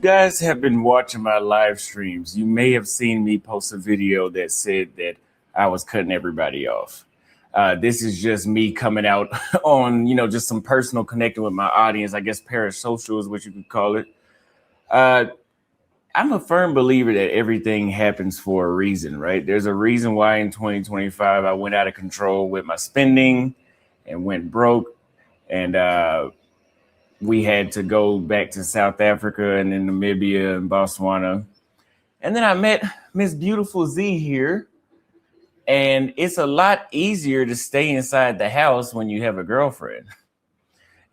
guys have been watching my live streams, you may have seen me post a video that said that I was cutting everybody off. This is just me coming out on, just some personal connecting with my audience. I guess parasocial is what you could call it. I'm a firm believer that everything happens for a reason, right? There's a reason why in 2025 I went out of control with my spending and went broke. And we had to go back to South Africa and then Namibia and Botswana. And then I met Miss Beautiful Z here. And it's a lot easier to stay inside the house when you have a girlfriend.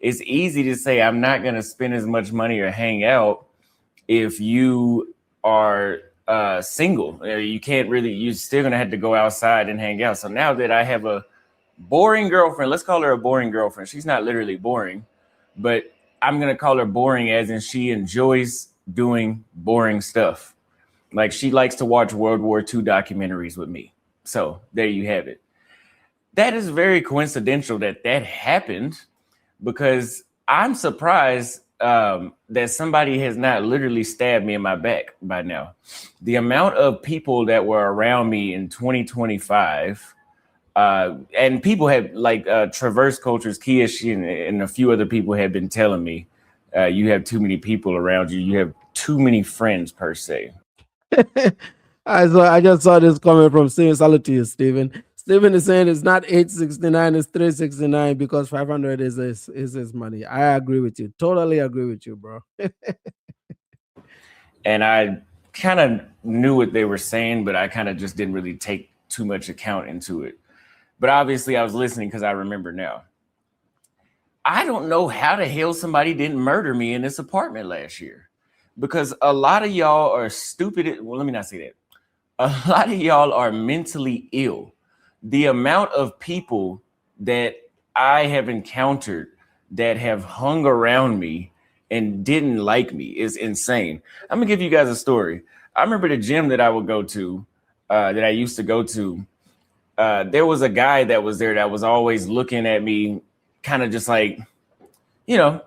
It's easy to say, I'm not going to spend as much money or hang out if you are single. You can't really, you're still going to have to go outside and hang out. So now that I have a boring girlfriend, let's call her a boring girlfriend. She's not literally boring, but I'm going to call her boring as in she enjoys doing boring stuff. Like she likes to watch World War II documentaries with me. So there you have it. That is very coincidental that happened because I'm surprised that somebody has not literally stabbed me in my back by now. The amount of people that were around me in 2025 and people have like Traverse Cultures, Kiash and a few other people have been telling me you have too many people around you. You have too many friends per se. I just saw this comment from Steven. Salute to you, Steven. Steven is saying it's not 869, it's 369 because 500 is his money. I agree with you. Totally agree with you, bro. And I kind of knew what they were saying, but I kind of just didn't really take too much account into it. But obviously I was listening because I remember now. I don't know how the hell somebody didn't murder me in this apartment last year because a lot of y'all are stupid. Well, let me not say that. A lot of y'all are mentally ill. The amount of people that I have encountered that have hung around me and didn't like me is insane. I'm gonna give you guys a story. I remember the gym that I would go to, that I used to go to. There was a guy that was there that was always looking at me, kind of just like, kind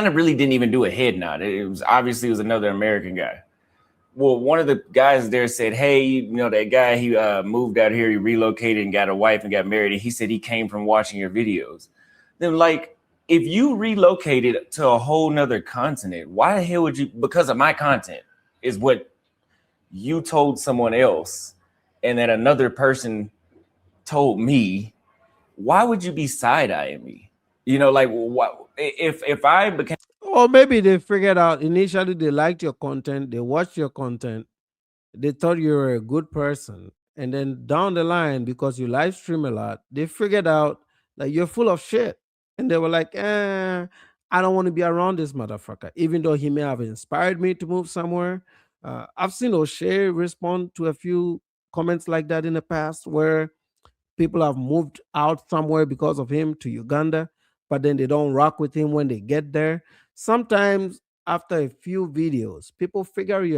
of really didn't even do a head nod. It was another American guy. Well, one of the guys there said, hey, that guy, he moved out here, he relocated and got a wife and got married. And he said he came from watching your videos. Then like, if you relocated to a whole nother continent, why the hell would you, because of my content is what you told someone else and that another person told me, why would you be side-eyeing me? Like what if I became. Or maybe they figured out initially they liked your content, they watched your content, they thought you were a good person. And then down the line, because you live stream a lot, they figured out that you're full of shit. And they were like, I don't want to be around this motherfucker, even though he may have inspired me to move somewhere. I've seen O'Shea respond to a few comments like that in the past where people have moved out somewhere because of him to Uganda, but then they don't rock with him when they get there. Sometimes after a few videos, people figure you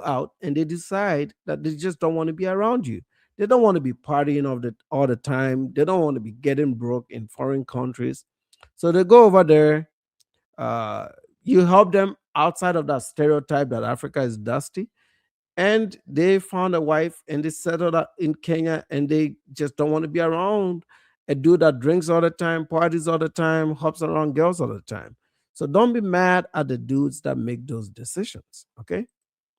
out, and they decide that they just don't want to be around you. They don't want to be partying all the time. They don't want to be getting broke in foreign countries. So they go over there. Uh, you help them outside of that stereotype that Africa is dusty, and they found a wife and they settled up in Kenya, and they just don't want to be around a dude that drinks all the time, parties all the time, hops around girls all the time. So don't be mad at the dudes that make those decisions. Okay.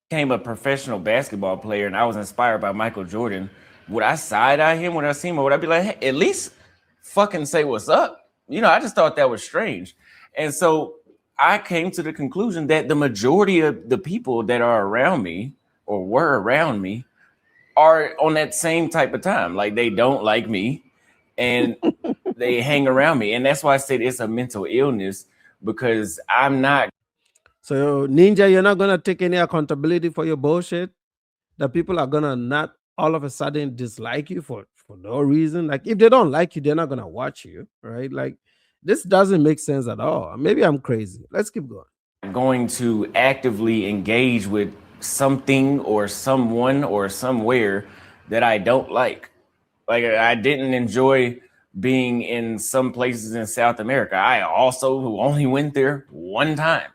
Became a professional basketball player and I was inspired by Michael Jordan, would I side-eye him when I see him, or would I be like, hey, at least fucking say what's up? I just thought that was strange. And so I came to the conclusion that the majority of the people that are around me or were around me are on that same type of time. Like they don't like me and they hang around me. And that's why I said it's a mental illness, because I'm not. So Ninja, you're not gonna take any accountability for your bullshit. That people are gonna not all of a sudden dislike you for no reason. Like if they don't like you, they're not gonna watch you, right? Like this doesn't make sense at all. Maybe I'm crazy. Let's keep going to actively engage with something or someone or somewhere that I don't like. Like I didn't enjoy being in some places in South America. I also only went there one time.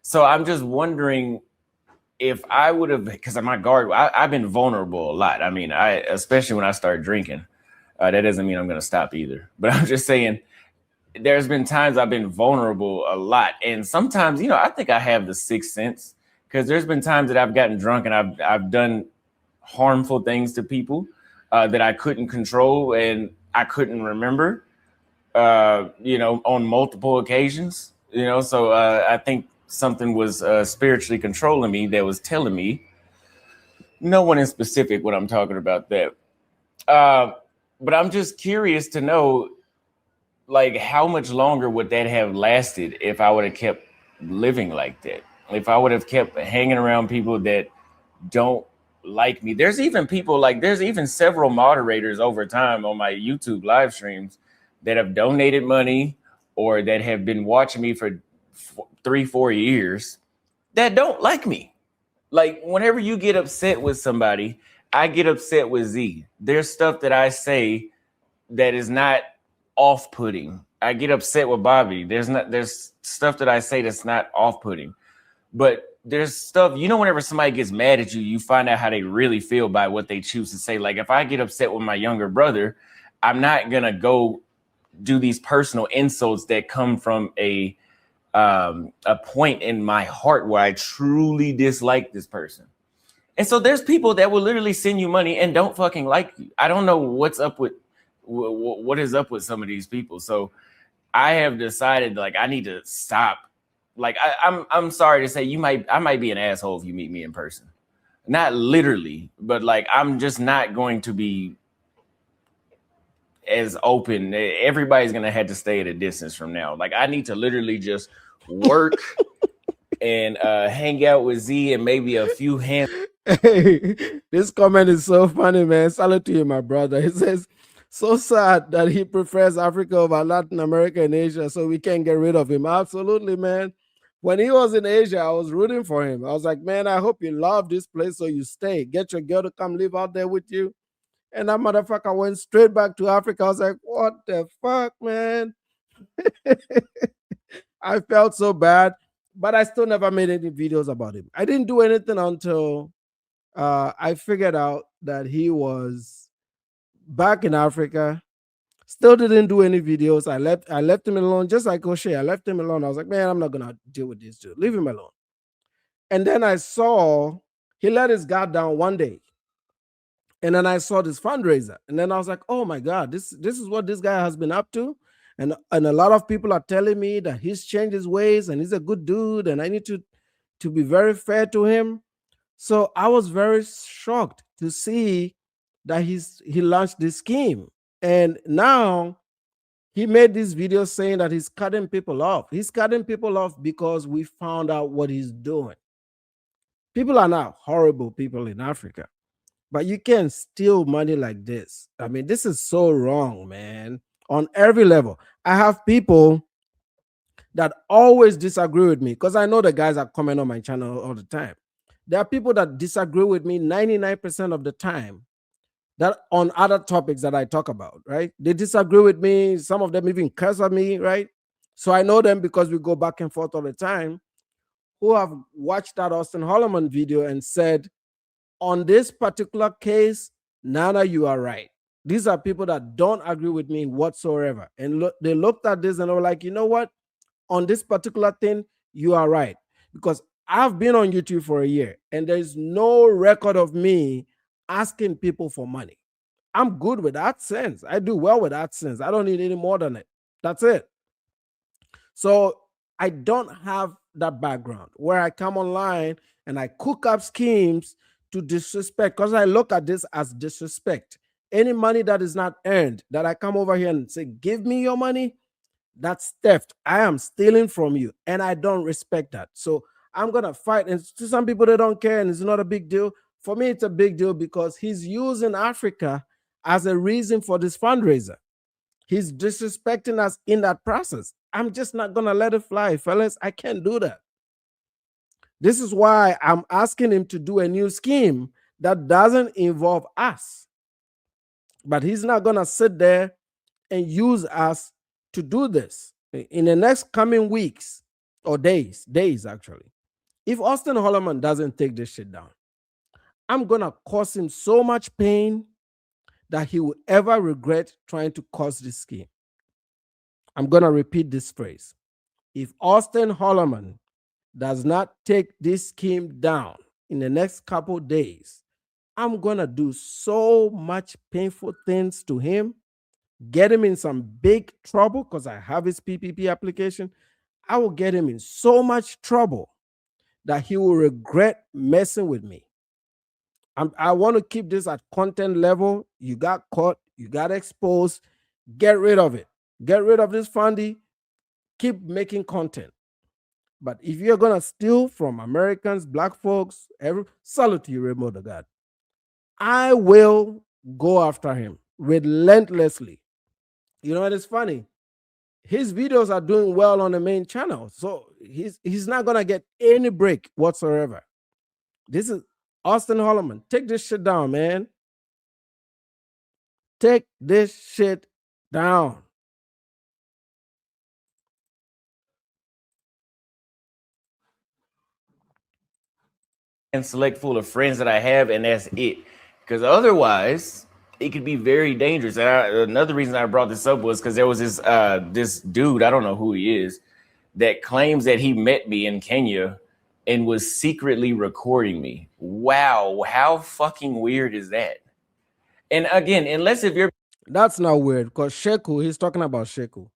So I'm just wondering if I would have, because my guard, I've been vulnerable a lot. I mean, especially when I start drinking. That doesn't mean I'm going to stop either. But I'm just saying, there's been times I've been vulnerable a lot. And sometimes, I think I have the sixth sense, because there's been times that I've gotten drunk and I've done harmful things to people that I couldn't control and I couldn't remember, on multiple occasions, so I think something was spiritually controlling me that was telling me, no one in specific what I'm talking about that. But I'm just curious to know, like, how much longer would that have lasted if I would have kept living like that? If I would have kept hanging around people that don't like me. There's even several moderators over time on my YouTube live streams that have donated money or that have been watching me for 3-4 years that don't like me. Like, whenever you get upset with somebody, I get upset with Z. There's stuff that I say that is not off-putting. I get upset with Bobby. There's stuff that I say that's not off-putting. But there's stuff, whenever somebody gets mad at you, you find out how they really feel by what they choose to say. Like, if I get upset with my younger brother, I'm not going to go do these personal insults that come from a point in my heart where I truly dislike this person. And so there's people that will literally send you money and don't fucking like you. I don't know what is up with some of these people. So I have decided, like, I need to stop. Like, I'm sorry to say, I might be an asshole if you meet me in person. Not literally, but like, I'm just not going to be as open. Everybody's gonna have to stay at a distance from now. Like, I need to literally just work and hang out with Z and maybe a few hands. Hey, this comment is so funny, man. Salute to you, my brother. He says, so sad that he prefers Africa over Latin America and Asia, so we can't get rid of him. Absolutely, man. When he was in Asia, I was rooting for him. I was like, man, I hope you love this place so you stay. Get your girl to come live out there with you. And that motherfucker went straight back to Africa. I was like, what the fuck, man? I felt so bad, but I still never made any videos about him. I didn't do anything until I figured out that he was back in Africa. Still didn't do any videos. I left him alone, just like O'Shea. I left him alone. I was like, man, I'm not gonna deal with this dude. Leave him alone. And then I saw he let his guard down one day. And then I saw this fundraiser. And then I was like, oh my God, this is what this guy has been up to. And a lot of people are telling me that he's changed his ways and he's a good dude. And I need to be very fair to him. So I was very shocked to see that he launched this scheme. And now he made this video saying that he's cutting people off. He's cutting people off because we found out what he's doing. People are not horrible people in Africa, but you can't steal money like this. I mean, this is so wrong, man, on every level. I have people that always disagree with me because I know the guys that comment on my channel all the time. There are people that disagree with me 99% of the time, that on other topics that I talk about, right? They disagree with me. Some of them even curse at me, right? So I know them because we go back and forth all the time, who have watched that Auston Hollerman video and said, on this particular case, Nana, you are right. These are people that don't agree with me whatsoever. And they looked at this and they were like, you know what? On this particular thing, you are right. Because I've been on YouTube for a year and there's no record of me asking people for money. I'm good with AdSense. I do well with AdSense. I don't need any more than it. That's it. So I don't have that background where I come online and I cook up schemes to disrespect, because I look at this as disrespect. Any money that is not earned, that I come over here and say, give me your money, that's theft. I am stealing from you, and I don't respect that. So I'm going to fight. And to some people, they don't care, and it's not a big deal. For me, it's a big deal because he's using Africa as a reason for this fundraiser. He's disrespecting us in that process. I'm just not going to let it fly, fellas. I can't do that. This is why I'm asking him to do a new scheme that doesn't involve us. But he's not going to sit there and use us to do this in the next coming weeks or days actually. If Auston Hollerman doesn't take this shit down, I'm going to cause him so much pain that he will ever regret trying to cause this scheme. I'm going to repeat this phrase. If Auston Hollerman does not take this scheme down in the next couple days, I'm going to do so much painful things to him, get him in some big trouble because I have his PPP application. I will get him in so much trouble that he will regret messing with me. I want to keep this at content level. You got caught, you got exposed, get rid of it. Get rid of this fundy, keep making content. But if you're going to steal from Americans, black folks, salute to you, Remo the God. I will go after him relentlessly. You know what is funny? His videos are doing well on the main channel. So he's not going to get any break whatsoever. This is Auston Hollerman. Take this shit down, man. Take this shit down. And select full of friends that I have, and that's it. Because otherwise, it could be very dangerous. And another reason I brought this up was because there was this dude, I don't know who he is, that claims that he met me in Kenya and was secretly recording me. Wow, how fucking weird is that? And again, unless if you're... That's not weird, because Sheku, he's talking about Sheku.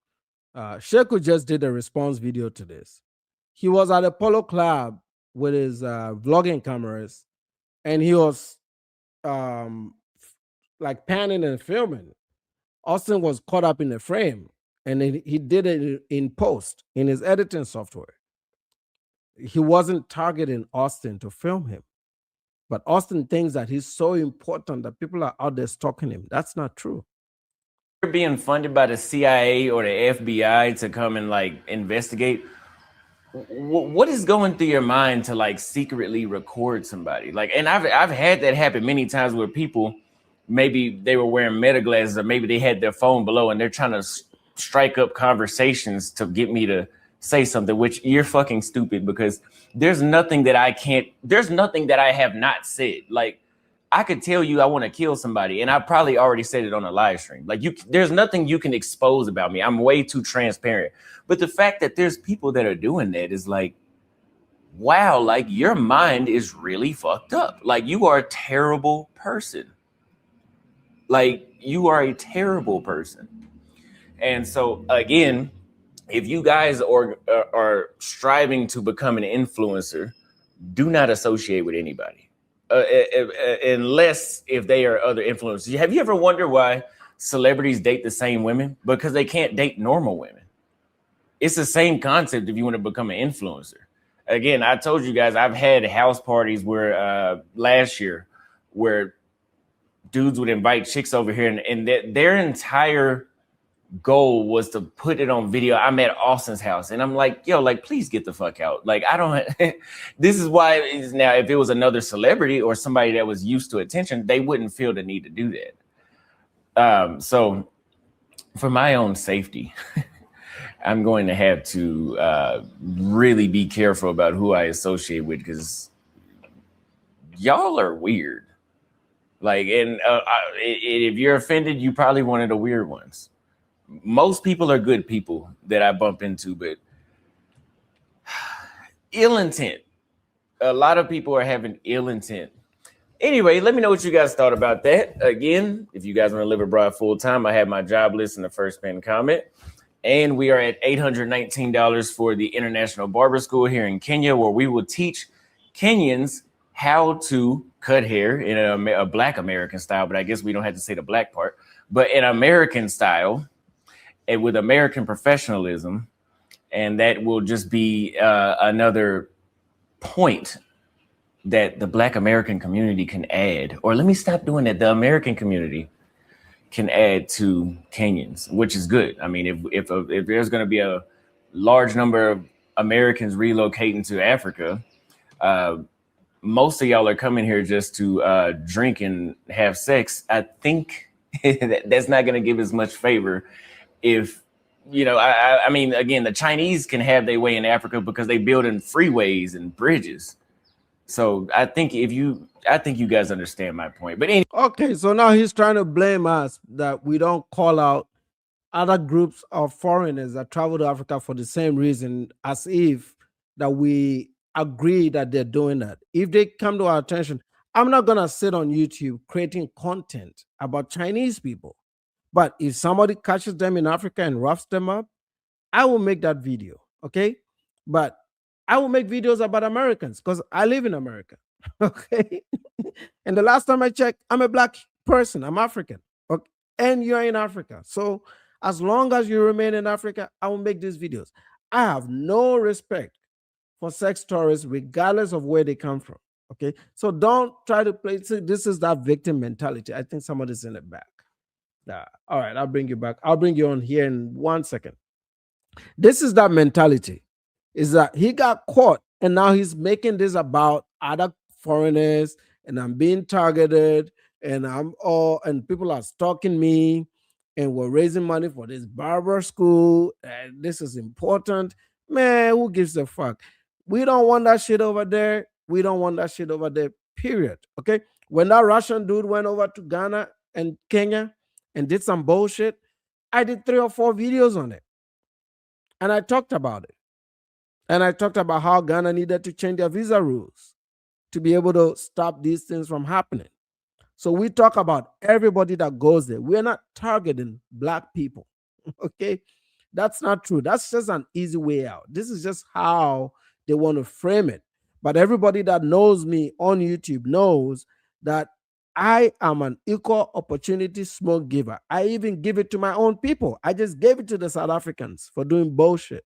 Sheku just did a response video to this. He was at a polo club with his vlogging cameras, and he was like panning and filming. Auston was caught up in the frame, and he did it in post in his editing software. He wasn't targeting Auston to film him, but Auston thinks that he's so important that people are out there stalking him. That's not true. You're being funded by the CIA or the FBI to come and like investigate, what is going through your mind to like secretly record somebody? Like, and I've had that happen many times where people, maybe they were wearing meta glasses or maybe they had their phone below and they're trying to strike up conversations to get me to say something, which you're fucking stupid, because there's nothing that I have not said. Like, I could tell you I want to kill somebody, and I probably already said it on a live stream. Like, there's nothing you can expose about me. I'm way too transparent. But the fact that there's people that are doing that is like, wow, like your mind is really fucked up. Like, you are a terrible person. Like, you are a terrible person. And so again, if you guys are striving to become an influencer, do not associate with anybody. Unless if they are other influencers. Have you ever wondered why celebrities date the same women? Because they can't date normal women. It's the same concept if you want to become an influencer. Again, I told you guys, I've had house parties where last year where dudes would invite chicks over here, and their entire goal was to put it on video. I'm at Austin's house, and I'm like, yo, like, please get the fuck out. Like, I don't, this is why it's now, if it was another celebrity or somebody that was used to attention, they wouldn't feel the need to do that. So for my own safety, I'm going to have to really be careful about who I associate with, because y'all are weird. Like, and if you're offended, you probably one of the weird ones. Most people are good people that I bump into, but ill intent. A lot of people are having ill intent. Anyway, let me know what you guys thought about that. Again, if you guys want to live abroad full time, I have my job list in the first pinned comment. And we are at $819 for the International Barber School here in Kenya, where we will teach Kenyans how to cut hair in a Black American style. But I guess we don't have to say the black part, but in American style and with American professionalism. And that will just be another point that the Black American community can add, or let me stop doing that. The American community can add to Kenyans, which is good. I mean, if there's going to be a large number of Americans relocating to Africa, most of y'all are coming here just to drink and have sex. I think That's not going to give as much favor. If I mean, again, the Chinese can have their way in Africa because they build in freeways and bridges. So I think you guys understand my point. But anyway, Okay, so now he's trying to blame us that we don't call out other groups of foreigners that travel to Africa for the same reason, as if that we agree that they're doing that. If they come to our attention, I'm not gonna sit on YouTube creating content about Chinese people. But if somebody catches them in Africa and roughs them up, I will make that video. Okay. But I will make videos about Americans because I live in America. Okay. And the last time I checked, I'm a black person, I'm African. Okay. And you're in Africa. So as long as you remain in Africa, I will make these videos. I have no respect for sex tourists, regardless of where they come from. Okay. So don't try to play. See, this is that victim mentality. I think somebody's in the back. All right, I'll bring you back. I'll bring you on here in 1 second. This is that mentality. Is that he got caught and now he's making this about other foreigners and I'm being targeted and and people are stalking me and we're raising money for this barber school and this is important. Man, who gives a fuck? We don't want that shit over there. We don't want that shit over there, period. Okay. When that Russian dude went over to Ghana and Kenya and did some bullshit, I did 3 or 4 videos on it. And I talked about it. And I talked about how Ghana needed to change their visa rules to be able to stop these things from happening. So we talk about everybody that goes there. We're not targeting black people. Okay. That's not true. That's just an easy way out. This is just how they want to frame it. But everybody that knows me on YouTube knows that I am an equal opportunity smoke giver. I even give it to my own people. I just gave it to the South Africans for doing bullshit.